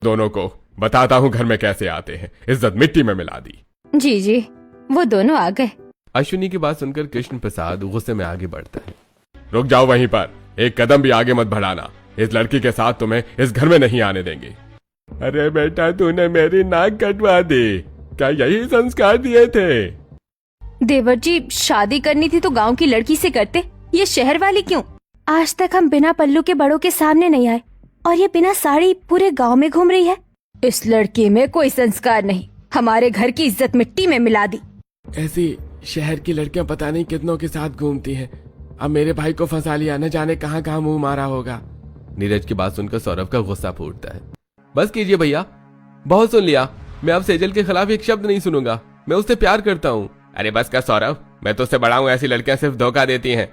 दोनों को बताता हूँ घर में कैसे आते हैं, इज्जत मिट्टी में मिला दी। जी जी, वो दोनों आ गए। अश्विनी की बात सुनकर कृष्ण प्रसाद गुस्से में आगे बढ़ता है। रुक जाओ वहीं पर, एक कदम भी आगे मत बढ़ाना। इस लड़की के साथ तुम्हें इस घर में नहीं आने देंगे। अरे बेटा, तूने मेरी नाक कटवा दी, क्या यही संस्कार दिए थे? देवर जी, शादी करनी थी तो गांव की लड़की से करते, ये शहर वाली क्यों? आज तक हम बिना पल्लू के बड़ों के सामने नहीं आए और ये बिना साड़ी पूरे गांव में घूम रही है। इस लड़की में कोई संस्कार नहीं, हमारे घर की इज्जत मिट्टी में मिला दी। ऐसी शहर की लड़कियां पता नहीं कितनों के साथ घूमती हैं। अब मेरे भाई को फंसा लिया, न जाने कहां कहां मुंह मारा होगा। नीरज की बात सुनकर सौरभ का गुस्सा फूटता है। बस कीजिए भैया, बहुत सुन लिया। मैं अब सेजल के खिलाफ एक शब्द नहीं सुनूंगा। मैं उससे प्यार करता हूँ। अरे बस कर सौरभ, मैं तो उससे बड़ा हूँ। ऐसी लड़कियां सिर्फ धोखा देती हैं।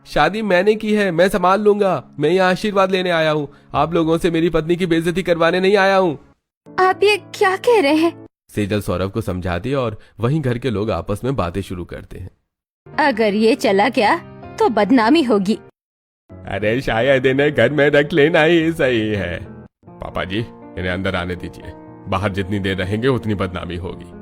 शादी मैंने की है, मैं संभाल लूंगा। मैं यहाँ आशीर्वाद लेने आया हूँ, आप लोगों से मेरी पत्नी की बेइज्जती करवाने नहीं आया हूँ। आप ये क्या कह रहे हैं? सेजल सौरभ को समझाती है और वहीं घर के लोग आपस में बातें शुरू करते हैं। अगर ये चला गया तो बदनामी होगी। अरे शायद इन्हें घर में रख लेना ही सही है। पापा जी, इन्हें अंदर आने दीजिए। बाहर जितनी देर रहेंगे उतनी बदनामी होगी।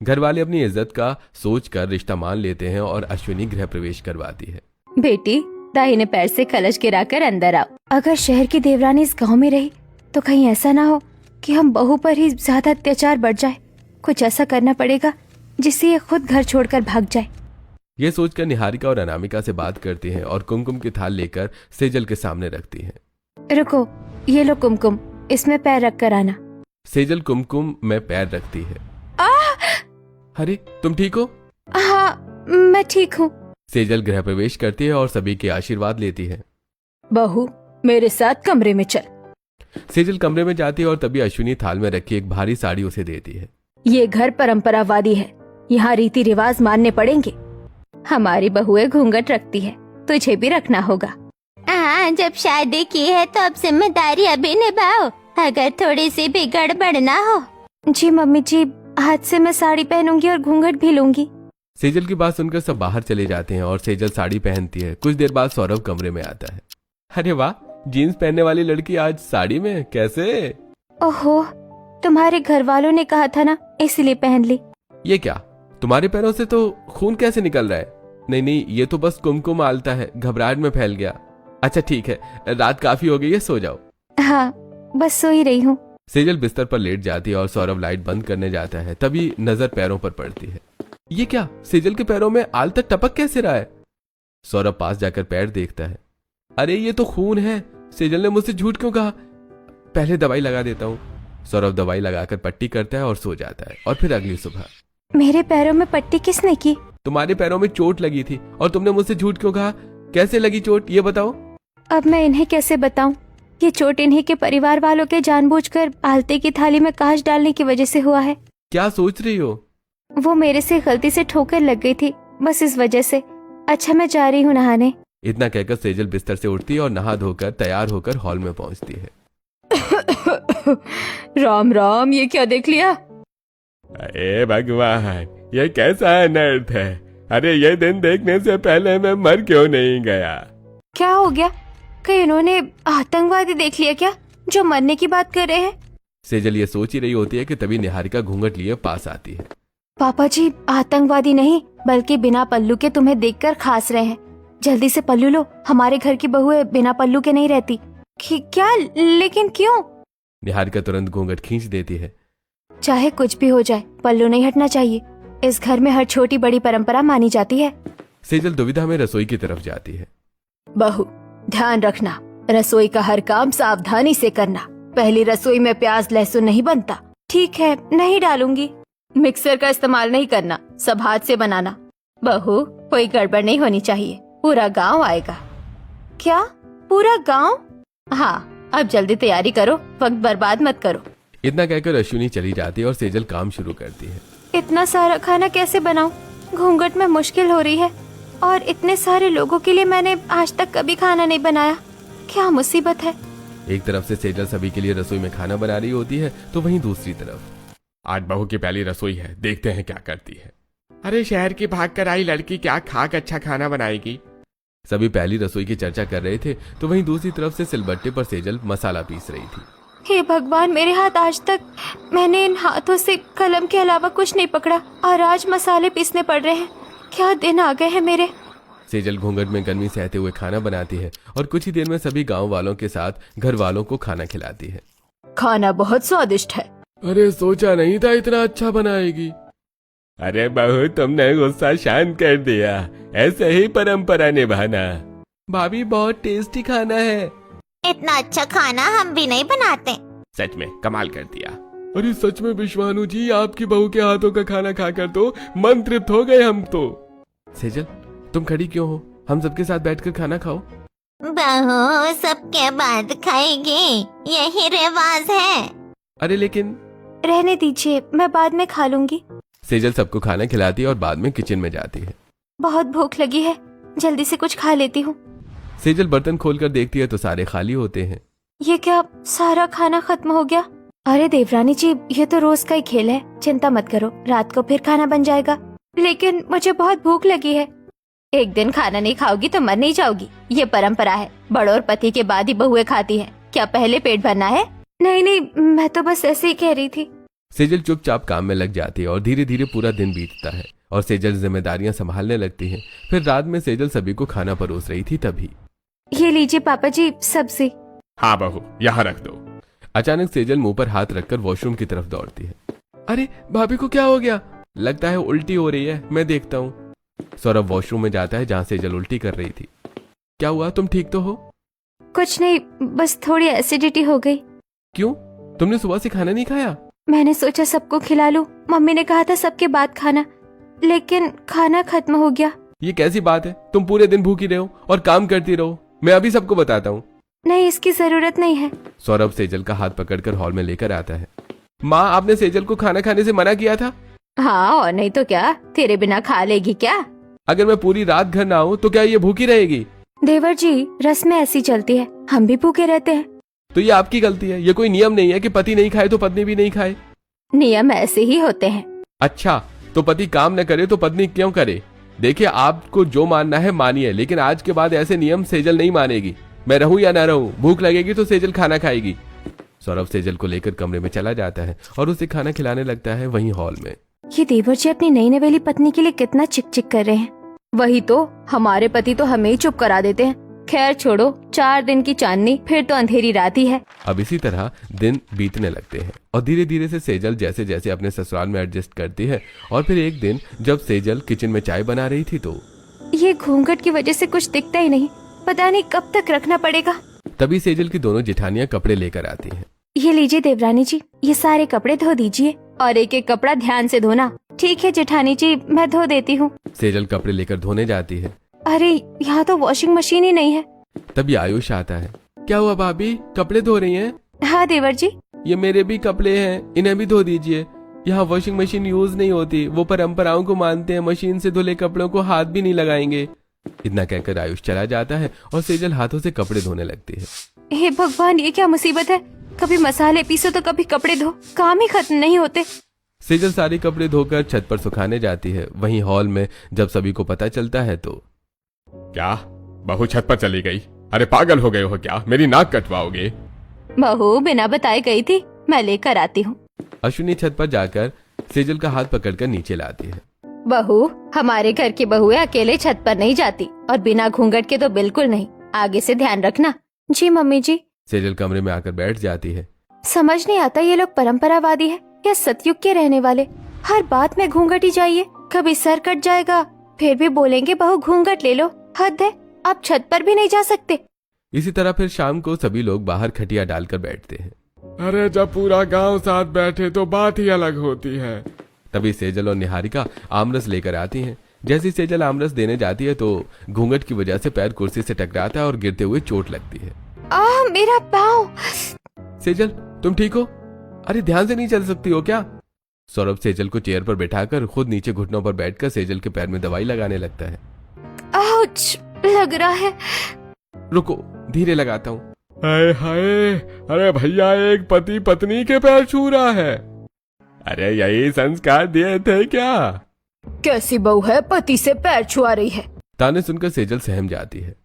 घर वाले अपनी इज्जत का सोचकर रिश्ता मान लेते हैं और अश्विनी गृह प्रवेश करवाती है। बेटी, दाहिने पैर से कलश गिराकर अंदर आओ। अगर शहर की देवरानी इस गांव में रही तो कहीं ऐसा ना हो कि हम बहू पर ही ज्यादा अत्याचार बढ़ जाए। कुछ ऐसा करना पड़ेगा जिससे ये खुद घर छोड़कर भाग जाए। ये सोचकर निहारिका और अनामिका से बात करती हैं और कुमकुम की थाल लेकर सेजल के सामने रखती हैं। रुको, ये लो कुमकुम, इसमें पैर रख कर आना। सेजल कुमकुम में पैर रखती है। अरे तुम ठीक हो? हाँ, मैं ठीक हूँ। सेजल गृह प्रवेश करती है और सभी के आशीर्वाद लेती है। बहू, मेरे साथ कमरे में चल। सेजल कमरे में जाती है और तभी अश्विनी थाल में रखी एक भारी साड़ी उसे देती है। ये घर परंपरावादी है, यहाँ रीति रिवाज मानने पड़ेंगे। हमारी बहुएं घूंघट रखती है, तुझे भी रखना होगा। हाँ, जब शादी की है तो अब जिम्मेदारी अभी निभाओ, अगर थोड़ी सी भी गड़बड़ ना हो। जी मम्मी जी, आज से मैं साड़ी पहनूंगी और घूंघट भी लूंगी। सेजल की बात सुनकर सब बाहर चले जाते हैं और सेजल साड़ी पहनती है। कुछ देर बाद सौरभ कमरे में आता है। अरे वाह, जीन्स पहनने वाली लड़की आज साड़ी में कैसे? ओहो, तुम्हारे घर वालों ने कहा था ना, इसलिए पहन ली। ये क्या, तुम्हारे पैरों से तो खून कैसे निकल रहा है? नहीं नहीं, ये तो बस कुमकुम आलता है, घबराहट में फैल गया। अच्छा ठीक है, रात काफी हो गई है, सो जाओ। हाँ, बस सो ही रही हूँ। सेजल बिस्तर पर लेट जाती है और सौरभ लाइट बंद करने जाता है। तभी नजर पैरों पर पड़ती है। ये क्या, सेजल के पैरों में आल तक टपक कैसे रहा है? सौरभ पास जाकर पैर देखता है। अरे ये तो खून है। सेजल ने मुझसे झूठ क्यों कहा? पहले दवाई लगा देता हूँ। सौरभ दवाई लगाकर पट्टी करता है और सो जाता है। और फिर अगली सुबह, मेरे पैरों में पट्टी किसने की? तुम्हारे पैरों में चोट लगी थी और तुमने मुझसे झूठ क्यों कहा? कैसे लगी चोट, ये बताओ। अब मैं इन्हें कैसे बताऊं? ये चोट इन्हीं के परिवार वालों के जानबूझकर आलते की थाली में कांच डालने की वजह से हुआ है। क्या सोच रही हो? वो मेरे से गलती से ठोकर लग गई थी, बस इस वजह से। अच्छा, मैं जा रही हूँ नहाने। इतना कहकर सेजल बिस्तर से उठती है और नहा धोकर तैयार होकर हॉल में पहुंचती है। राम राम, ये क्या देख लिया? अरे भगवान, ये कैसा अनर्थ है? अरे ये दिन देखने से पहले मैं मर क्यों नहीं गया? क्या हो गया? कहीं इन्होंने आतंकवादी देख लिया क्या, जो मरने की बात कर रहे हैं? सेजल ये सोच ही रही होती है कि तभी निहारिका घूंघट लिए पास आती है। पापा जी, आतंकवादी नहीं बल्कि बिना पल्लू के तुम्हें देखकर खास रहे हैं। जल्दी से पल्लू लो, हमारे घर की बहुएं बिना पल्लू के नहीं रहती। क्या? लेकिन क्यों? निहारिका तुरंत घूंघट खींच देती है। चाहे कुछ भी हो जाए, पल्लू नहीं हटना चाहिए। इस घर में हर छोटी बड़ी परंपरा मानी जाती है। सेजल दुविधा में रसोई की तरफ जाती है। बहू, ध्यान रखना, रसोई का हर काम सावधानी से करना। पहली रसोई में प्याज लहसुन नहीं बनता। ठीक है, नहीं डालूंगी। मिक्सर का इस्तेमाल नहीं करना, सब हाथ से बनाना। बहू, कोई गड़बड़ नहीं होनी चाहिए, पूरा गांव आएगा। क्या, पूरा गांव? हाँ, अब जल्दी तैयारी करो, वक्त बर्बाद मत करो। इतना कहकर अश्विनी चली जाती है और सेजल काम शुरू करती है। इतना सारा खाना कैसे बनाऊं? घूंघट में मुश्किल हो रही है और इतने सारे लोगों के लिए मैंने आज तक कभी खाना नहीं बनाया। क्या मुसीबत है। एक तरफ से सेजल सभी के लिए रसोई में खाना बना रही होती है तो वहीं दूसरी तरफ, आज बहू की पहली रसोई है, देखते हैं क्या करती है। अरे शहर की भाग कर आई लड़की क्या खाक अच्छा खाना बनाएगी? सभी पहली रसोई की चर्चा कर रहे थे तो वहीं दूसरी तरफ से सिलबट्टे पर सेजल मसाला पीस रही थी। हे भगवान, मेरे हाथ आज तक, मैंने इन हाथों से कलम के अलावा कुछ नहीं पकड़ा और आज मसाले पीसने पड़ रहे हैं। क्या दिन आ गए हैं मेरे। सेजल घूंघट में गर्मी सहते हुए खाना बनाती है और कुछ ही देर में सभी गांव वालों के साथ घर वालों को खाना खिलाती है। खाना बहुत स्वादिष्ट है। अरे सोचा नहीं था इतना अच्छा बनाएगी। अरे बहू, तुमने गुस्सा शांत कर दिया, ऐसे ही परंपरा निभाना। भाभी बहुत टेस्टी खाना है। इतना अच्छा खाना हम भी नहीं बनाते। सच में कमाल कर दिया। अरे सच में विश्वानु जी, आपकी बहू के हाथों का खाना खाकर तो मन तृप्त हो गए हम तो। सेजल, तुम खड़ी क्यों हो? हम सबके साथ बैठकर खाना खाओ। बहू सबके बाद खाएगी, यही रिवाज है। अरे लेकिन रहने दीजिए, मैं बाद में खा लूंगी। सेजल सबको खाना खिलाती है और बाद में किचन में जाती है। बहुत भूख लगी है, जल्दी से कुछ खा लेती हूँ। सेजल बर्तन खोलकर देखती है तो सारे खाली होते हैं। ये क्या, सारा खाना खत्म हो गया? अरे देवरानी जी, ये तो रोज का ही खेल है, चिंता मत करो, रात को फिर खाना बन जाएगा। लेकिन मुझे बहुत भूख लगी है। एक दिन खाना नहीं खाओगी तो मर नहीं जाओगी, ये परंपरा है। बड़ों और पति के बाद ही बहुएं खाती हैं। क्या पहले पेट भरना है? नहीं नहीं, मैं तो बस ऐसे ही कह रही थी। सेजल चुपचाप काम में लग जाती है और धीरे धीरे पूरा दिन बीतता है और सेजल जिम्मेदारियां संभालने लगती है। फिर रात में सेजल सभी को खाना परोस रही थी तभी। ये लीजिए पापा जी, सब्जी। हाँ बहू, यहाँ रख दो। अचानक सेजल मुंह पर हाथ रखकर वॉशरूम की तरफ दौड़ती है। अरे भाभी को क्या हो गया? लगता है उल्टी हो रही है, मैं देखता हूँ। सौरभ वॉशरूम में जाता है जहाँ सेजल उल्टी कर रही थी। क्या हुआ, तुम ठीक तो हो? कुछ नहीं, बस थोड़ी एसिडिटी हो गई। क्यों, तुमने सुबह से खाना नहीं खाया? मैंने सोचा सबको खिला लूं। मम्मी ने कहा था सबके बाद खाना, लेकिन खाना खत्म हो गया। ये कैसी बात है? तुम पूरे दिन भूखी रहो और काम करती रहो। मैं अभी सबको बताता हूँ। नहीं, इसकी जरूरत नहीं है। सौरभ सेजल का हाथ पकड़कर हॉल में लेकर आता है। माँ, आपने सेजल को खाना खाने से मना किया था। हाँ, और नहीं तो क्या, तेरे बिना खा लेगी क्या? अगर मैं पूरी रात घर ना आऊँ तो क्या ये भूखी रहेगी? देवर जी, रस्में ऐसी चलती है, हम भी भूखे रहते हैं। तो ये आपकी गलती है। ये कोई नियम नहीं है कि पति नहीं खाए तो पत्नी भी नहीं खाए। नियम ऐसे ही होते हैं। अच्छा, तो पति काम न करे तो पत्नी क्यों करे? देखिए, आपको जो मानना है मानिए, लेकिन आज के बाद ऐसे नियम सेजल नहीं मानेगी। मैं रहूं या ना रहूं, भूख लगेगी तो सेजल खाना खाएगी। सौरभ सेजल को लेकर कमरे में चला जाता है और उसे खाना खिलाने लगता है वहीं हॉल में। ये देवर जी अपनी नई नवेली पत्नी के लिए कितना चिक चिक कर रहे हैं। वही तो, हमारे पति तो हमें ही चुप करा देते हैं। खैर छोड़ो, 4 दिन की चांदनी, फिर तो अंधेरी रात ही है। अब इसी तरह दिन बीतने लगते हैं और धीरे धीरे से सेजल जैसे जैसे अपने ससुराल में एडजस्ट करती है। और फिर एक दिन जब सेजल किचन में चाय बना रही थी तो ये घूंघट की वजह से कुछ दिखता ही नहीं, पता नहीं कब तक रखना पड़ेगा। तभी सेजल की दोनों जेठानियां कपड़े लेकर आती हैं। ये लीजिए देवरानी जी, ये सारे कपड़े धो दीजिए और एक एक कपड़ा ध्यान से धोना। ठीक है जेठानी जी, मैं धो देती हूँ। सेजल कपड़े लेकर धोने जाती है। अरे यहाँ तो वॉशिंग मशीन ही नहीं है। तभी आयुष आता है। क्या हुआ भाभी, कपड़े धो रही हैं? हाँ देवर जी। ये मेरे भी कपड़े हैं, इन्हें भी धो दीजिए। यहाँ वॉशिंग मशीन यूज नहीं होती, वो परंपराओं को मानते हैं। मशीन से धुले कपड़ों को हाथ भी नहीं लगाएंगे। इतना कहकर आयुष चला जाता है और सेजल हाथों से कपड़े धोने लगती है। हे भगवान, ये क्या मुसीबत है? कभी मसाले पीसो तो कभी कपड़े धो, काम ही खत्म नहीं होते। सेजल सारे कपड़े धोकर छत पर सुखाने जाती है। वहीं हॉल में जब सभी को पता चलता है तो क्या बहू छत पर चली गई? अरे पागल हो गए हो क्या? मेरी नाक कटवाओगे? बहू बिना बताए गई थी, मैं लेकर आती हूँ। अश्विनी छत पर जाकर सेजल का हाथ पकड़कर नीचे लाती है। बहू, हमारे घर की बहुएं अकेले छत पर नहीं जाती और बिना घूंघट के तो बिल्कुल नहीं। आगे से ध्यान रखना। जी मम्मी जी। सेजल कमरे में आकर बैठ जाती है। समझ नहीं आता ये लोग परंपरावादी है या सतयुग के रहने वाले। हर बात में घूंघट ही चाहिए। कभी सर कट जाएगा, फिर भी बोलेंगे बहू घूंघट ले लो। हद है, आप छत पर भी नहीं जा सकते। इसी तरह फिर शाम को सभी लोग बाहर खटिया डालकर बैठते हैं। अरे जब पूरा गांव साथ बैठे तो बात ही अलग होती है। तभी सेजल और निहारिका आमरस लेकर आती हैं। जैसी सेजल आमरस देने जाती है तो घूंघट की वजह से पैर कुर्सी से टकराता है और गिरते हुए चोट लगती है। मेरा पाँव। सेजल, तुम ठीक हो? अरे ध्यान से नहीं चल सकती हो क्या? सौरभ सेजल को चेयर पर बैठाकर खुद नीचे घुटनों पर बैठकर सेजल के पैर में दवाई लगाने लगता है। आउच, लग रहा है। रुको, धीरे लगाता हूँ। हाय हाय, अरे भैया एक पति पत्नी के पैर छू रहा है। अरे यही संस्कार दिए थे क्या? कैसी बहू है, पति से पैर छुआ रही है। ताने सुनकर सेजल सहम जाती है।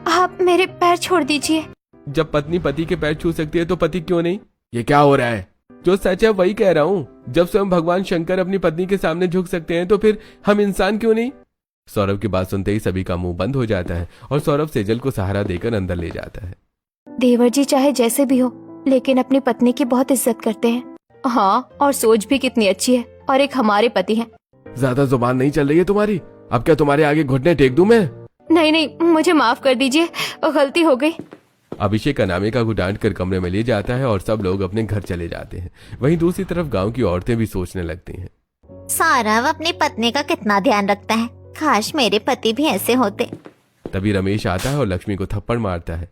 आप मेरे पैर छोड़ दीजिए। जब पत्नी पति के पैर छू सकती है तो पति क्यों नहीं? ये क्या हो रहा है? जो सच है वही कह रहा हूँ। जब स्वयं भगवान शंकर अपनी पत्नी के सामने झुक सकते हैं तो फिर हम इंसान क्यों नहीं? सौरभ की बात सुनते ही सभी का मुंह बंद हो जाता है और सौरभ सेजल को सहारा देकर अंदर ले जाता है। देवर जी चाहे जैसे भी हो, लेकिन अपनी पत्नी की बहुत इज्जत करते हैं। हाँ, और सोच भी कितनी अच्छी है, और एक हमारे पति हैं। ज्यादा जुबान नहीं चल रही है तुम्हारी? अब क्या तुम्हारे आगे घुटने टेक दूं मैं? नहीं नहीं, मुझे माफ कर दीजिए, गलती हो गई। अभिषेक अनामिका को डांट कर कमरे में ले जाता है और सब लोग अपने घर चले जाते हैं। वहीं दूसरी तरफ गांव की औरतें भी सोचने लगती हैं। सौरभ अपनी पत्नी का कितना ध्यान रखता है, काश मेरे पति भी ऐसे होते। तभी रमेश आता है और लक्ष्मी को थप्पड़ मारता है।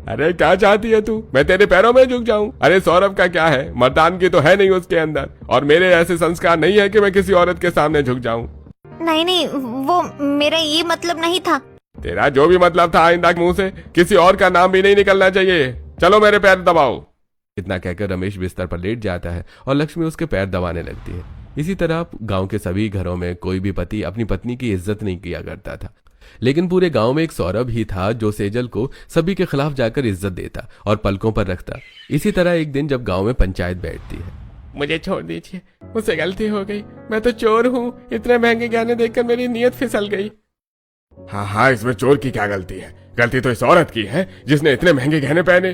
अरे क्या चाहती है तू? मैं तेरे पैरों में झुक जाऊं? अरे सौरभ का क्या है, मर्दानगी तो है नहीं उसके अंदर, और मेरे ऐसे संस्कार नहीं है कि मैं किसी औरत के सामने झुक जाऊं। नहीं नहीं, वो मेरा ये मतलब नहीं था। तेरा जो भी मतलब था, आइंदा मुंह से किसी और का नाम भी नहीं निकलना चाहिए। चलो मेरे पैर दबाओ। इतना कहकर रमेश बिस्तर पर लेट जाता है और लक्ष्मी उसके पैर दबाने लगती है। इसी तरह गांव के सभी घरों में कोई भी पति अपनी पत्नी की इज्जत नहीं किया करता था, लेकिन पूरे गांव में एक सौरभ ही था जो सेजल को सभी के खिलाफ जाकर इज्जत देता और पलकों पर रखता। इसी तरह एक दिन जब गांव में पंचायत बैठती है। मुझे छोड़ दीजिए, मुझसे गलती हो गई, मैं तो चोर हूँ। इतने महंगे गहने देखकर मेरी नीयत फिसल गई। हाँ, इसमें चोर की क्या गलती है? गलती तो इस औरत की है जिसने इतने महंगे गहने पहने।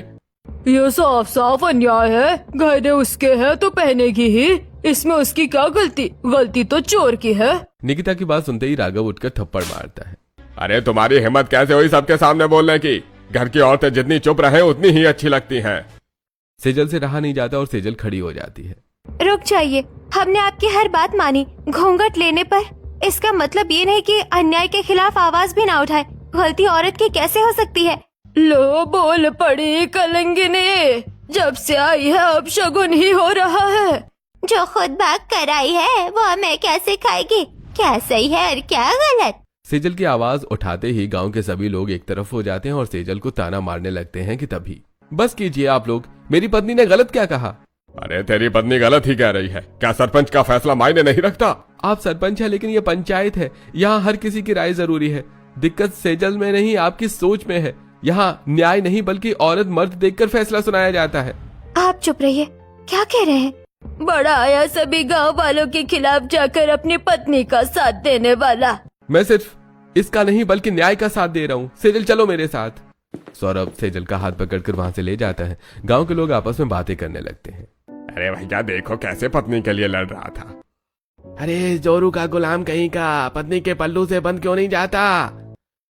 ये साफ साफ अन्याय है। गहने उसके हैं तो पहनेगी ही, इसमें उसकी क्या गलती? गलती तो चोर की है। निकिता की बात सुनते ही राघव उठकर थप्पड़ मारता है। अरे तुम्हारी हिम्मत कैसे हुई सबके सामने बोलने की? घर की औरतें जितनी चुप रहे उतनी ही अच्छी लगती हैं। सेजल से रहा नहीं जाता और सेजल खड़ी हो जाती है। रुक जाइए, हमने आपकी हर बात मानी। घूंघट लेने पर इसका मतलब ये नहीं कि अन्याय के खिलाफ आवाज भी ना उठाए। गलती औरत की कैसे हो सकती है? लो बोल पड़ी कलंगिनी, जब से आई है अब शगुन ही हो रहा है। जो खुद भाग कर आई है वो हमें कैसे खाएगी? क्या सही है और क्या गलत? सेजल की आवाज उठाते ही गांव के सभी लोग एक तरफ हो जाते हैं और सेजल को ताना मारने लगते हैं कि तभी बस कीजिए आप लोग, मेरी पत्नी ने गलत क्या कहा? अरे तेरी पत्नी गलत ही कह रही है। क्या सरपंच का फैसला मायने नहीं रखता? आप सरपंच है लेकिन ये पंचायत है, यहाँ हर किसी की राय जरूरी है। दिक्कत सेजल में नहीं आपकी सोच में है। यहाँ न्याय नहीं बल्कि औरत मर्द देखकर फैसला सुनाया जाता है। आप चुप रहिए, क्या कह रहे हैं? बड़ा आया सभी गांव वालों के खिलाफ जाकर अपनी पत्नी का साथ देने वाला। मैं सिर्फ इसका नहीं बल्कि न्याय का साथ दे रहा हूँ। सेजल चलो मेरे साथ। सौरभ सेजल का हाथ पकड़कर वहां से ले जाता है। गांव के लोग आपस में बातें करने लगते हैं। अरे भैया देखो कैसे पत्नी के लिए लड़ रहा था। अरे जोरू का गुलाम कहीं का, पत्नी के पल्लू से बंद क्यों नहीं जाता?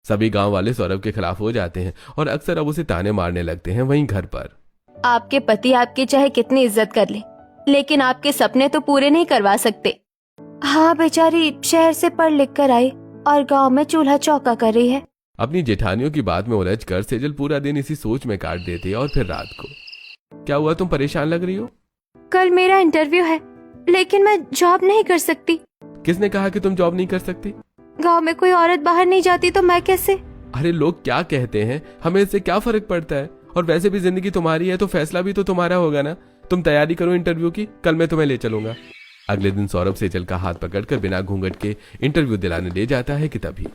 सभी गांव वाले सौरभ के खिलाफ हो जाते हैं और अक्सर अब उसे ताने मारने लगते हैं। वहीं घर पर आपके पति आपकी चाहे कितनी इज्जत कर ले, लेकिन आपके सपने तो पूरे नहीं करवा सकते। हाँ, बेचारी शहर से पढ़ लिख कर आई और गांव में चूल्हा चौका कर रही है। अपनी जेठानियों की बात में उलझ कर सेजल पूरा दिन इसी सोच में काट देती है और फिर रात को। क्या हुआ, तुम परेशान लग रही हो? कल मेरा इंटरव्यू है, लेकिन मैं जॉब नहीं कर सकती। किसने कहा कि तुम जॉब नहीं कर सकती? गांव में कोई औरत बाहर नहीं जाती तो मैं कैसे? अरे लोग क्या कहते हैं, हमें इससे क्या फर्क पड़ता है? और वैसे भी जिंदगी तुम्हारी है तो फैसला भी तो तुम्हारा होगा ना। तुम तैयारी करो इंटरव्यू की, कल मैं तुम्हें ले चलूंगा। अगले दिन सौरभ सेजल का हाथ पकड़कर बिना घूंघट के इंटरव्यू दिलाने ले जाता है कि तभी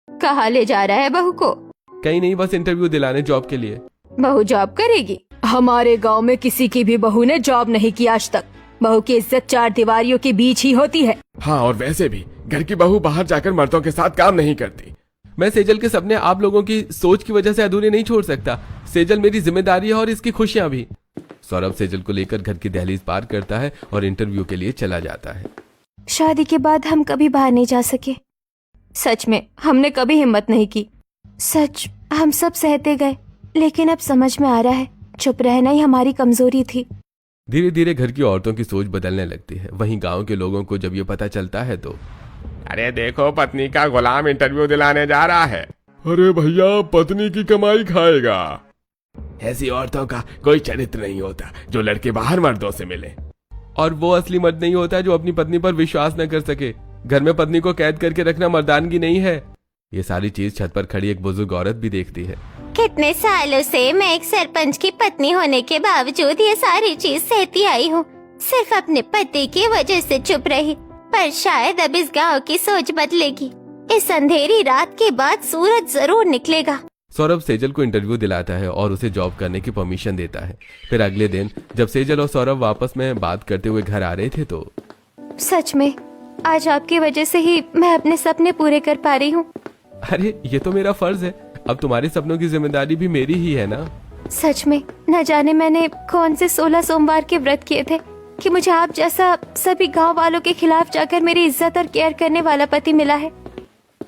कहाँ ले जा रहा है बहू को? कहीं नहीं, बस इंटरव्यू दिलाने जॉब के लिए। बहू जॉब करेगी? हमारे गांव में किसी की भी बहू ने जॉब नहीं की आज तक। बहू की इज्जत चार दीवारियों के बीच ही होती है। हाँ, और वैसे भी घर की बहू बाहर जाकर मर्दों के साथ काम नहीं करती। मैं सेजल के सपने आप लोगों की सोच की वजह से अधूरे नहीं छोड़ सकता। सेजल मेरी जिम्मेदारी है और इसकी खुशियां भी। सौरभ सेजल को लेकर घर की दहलीज पार करता है और इंटरव्यू के लिए चला जाता है। शादी के बाद हम कभी बाहर नहीं जा सके। सच में हमने कभी हिम्मत नहीं की। सच, हम सब सहते गए, लेकिन अब समझ में आ रहा है चुप रहना ही हमारी कमजोरी थी। धीरे धीरे घर की औरतों की सोच बदलने लगती है। वहीं गांव के लोगों को जब ये पता चलता है तो अरे देखो पत्नी का गुलाम इंटरव्यू दिलाने जा रहा है। अरे भैया, पत्नी की कमाई खाएगा। ऐसी औरतों का कोई चरित्र नहीं होता जो लड़के बाहर मर्दों से मिले, और वो असली मर्द नहीं होता जो अपनी पत्नी पर विश्वास न कर सके। घर में पत्नी को कैद करके रखना मर्दानगी नहीं है। ये सारी चीज छत पर खड़ी एक बुजुर्ग औरत भी देखती है। कितने सालों से मैं एक सरपंच की पत्नी होने के बावजूद ये सारी चीज सहती आई हूँ। सिर्फ अपने पति की वजह से चुप रही, पर शायद अब इस गांव की सोच बदलेगी। इस अंधेरी रात के बाद सूरज जरूर निकलेगा। सौरभ सेजल को इंटरव्यू दिलाता है और उसे जॉब करने की परमिशन देता है। फिर अगले दिन जब सेजल और सौरभ वापस में बात करते हुए घर आ रहे थे तो सच में आज आपकी वजह से ही मैं अपने सपने पूरे कर पा रही हूँ। अरे ये तो मेरा फर्ज है, अब तुम्हारे सपनों की जिम्मेदारी भी मेरी ही है ना। सच में न जाने मैंने कौन से 16 सोमवार के व्रत किए थे कि मुझे आप जैसा सभी गांव वालों के खिलाफ जाकर मेरी इज्जत और केयर करने वाला पति मिला है।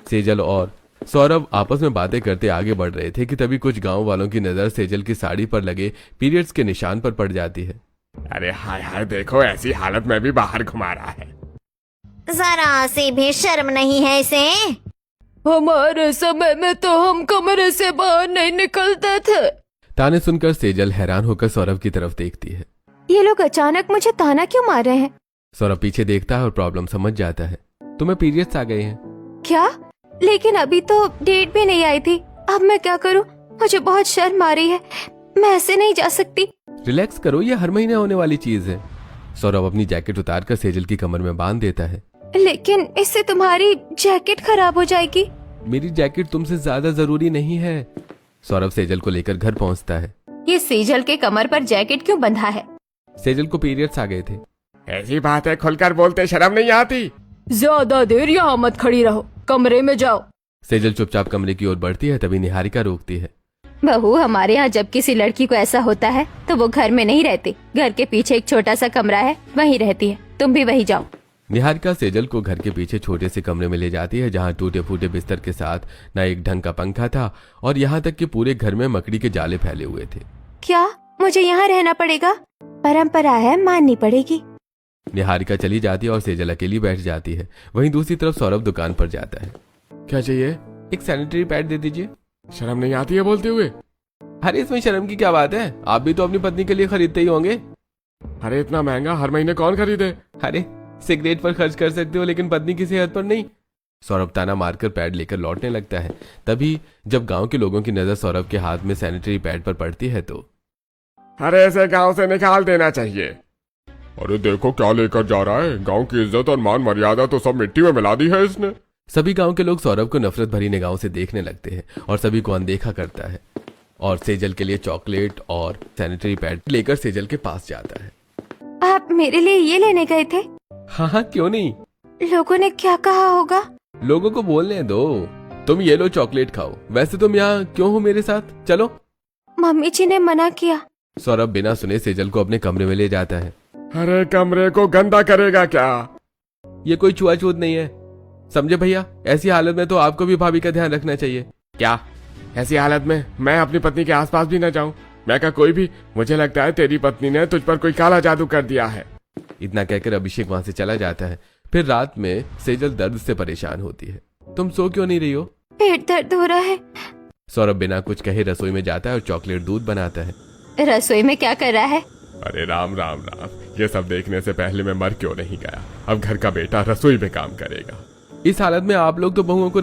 सेजल और सौरभ आपस में बातें करते आगे बढ़ रहे थे कि तभी कुछ गांव वालों की नजर सेजल की साड़ी पर लगे पीरियड्स के निशान पर पड़ जाती है। अरे हाय हाय, देखो ऐसी हालत में भी बाहर घुमा रहा है। जरा सी भी शर्म नहीं है इसे। हमारे समय में तो हम कमरे से बाहर नहीं निकलते थे। ताने सुनकर सेजल हैरान होकर सौरभ की तरफ देखती है। ये लोग अचानक मुझे ताना क्यों मार रहे हैं? सौरभ पीछे देखता है और प्रॉब्लम समझ जाता है। तुम्हें पीरियड्स आ गए हैं। क्या? लेकिन अभी तो डेट भी नहीं आई थी। अब मैं क्या करूं? मुझे बहुत शर्म आ रही है। मैं ऐसे नहीं जा सकती। रिलैक्स करो, ये हर महीने होने वाली चीज है। सौरभ अपनी जैकेट उतारकर सेजल की कमर में बांध देता है। लेकिन इससे तुम्हारी जैकेट खराब हो जाएगी। मेरी जैकेट तुमसे ज्यादा जरूरी नहीं है। सौरभ सेजल को लेकर घर पहुंचता है। ये सेजल के कमर पर जैकेट क्यों बंधा है? सेजल को पीरियड्स आ गए थे। ऐसी बात है, खुलकर बोलते शर्म नहीं आती। ज्यादा देर यहाँ मत खड़ी रहो, कमरे में जाओ। सेजल चुपचाप कमरे की ओर बढ़ती है, तभी निहारिका रोकती है। बहू, हमारे यहाँ जब किसी लड़की को ऐसा होता है तो वो घर में नहीं रहती। घर के पीछे एक छोटा सा कमरा है, वहीं रहती है। तुम भी वहीं जाओ। निहारिका सेजल को घर के पीछे छोटे से कमरे में ले जाती है, जहाँ टूटे फूटे बिस्तर के साथ न एक ढंग का पंखा था और यहाँ तक कि पूरे घर में मकड़ी के जाले फैले हुए थे। क्या मुझे यहाँ रहना पड़ेगा? परंपरा है, माननी पड़ेगी। निहारिका चली जाती है और सेजल अकेली बैठ जाती है। वहीं दूसरी तरफ सौरभ दुकान पर जाता है। क्या चाहिए? एक सैनिटरी पैड दे दीजिए। शर्म नहीं आती है बोलते हुए? अरे इसमें शर्म की क्या बात है, आप भी तो अपनी पत्नी के लिए खरीदते ही होंगे। अरे इतना महंगा हर महीने कौन खरीदे? अरे सिगरेट पर खर्च कर सकते हो लेकिन पत्नी की सेहत पर नहीं। सौरभ ताना मारकर पैड लेकर लौटने लगता है। तभी जब गांव के लोगों की नजर सौरभ के हाथ में सैनिटरी पैड पर पड़ती है तो अरे ऐसे गांव से निकाल देना चाहिए। अरे देखो क्या लेकर जा रहा है, गांव की इज्जत और मान मर्यादा तो सब मिट्टी में मिला दी है इसने। सभी गांव के लोग सौरभ को नफरत भरी निगाहों से देखने लगते हैं और सभी को अनदेखा करता है और सेजल के लिए चॉकलेट और सैनिटरी पैड लेकर सेजल के पास जाता है। आप मेरे लिए ये लेने गए थे? हाँ हाँ, क्यों नहीं। लोगों ने क्या कहा होगा? लोगों को बोलने दो। तुम ये लो चॉकलेट खाओ। वैसे तुम यहाँ क्यों हो मेरे साथ? चलो। मम्मी जी ने मना किया। सौरभ बिना सुने सेजल को अपने कमरे में ले जाता है। अरे कमरे को गंदा करेगा क्या? ये कोई छुआछूत नहीं है, समझे भैया। ऐसी हालत में तो आपको भी भाभी का ध्यान रखना चाहिए। क्या ऐसी हालत में मैं अपनी पत्नी के आसपास भी न जाऊं? मैं क्या कोई भी? मुझे लगता है तेरी पत्नी ने तुझ पर कोई काला जादू कर दिया है। इतना कहकर अभिषेक वहां से चला जाता है। फिर रात में सेजल दर्द से परेशान होती है। तुम सो क्यों नहीं रही हो? पेट दर्द हो रहा है। सौरभ बिना कुछ कहे रसोई में जाता है और चॉकलेट दूध बनाता है। रसोई में क्या कर रहा है? अरे राम राम राम, ये सब देखने से पहले मैं मर क्यों नहीं गया। अब घर का बेटा रसोई में काम करेगा। इस हालत में आप लोग तो बहुओं को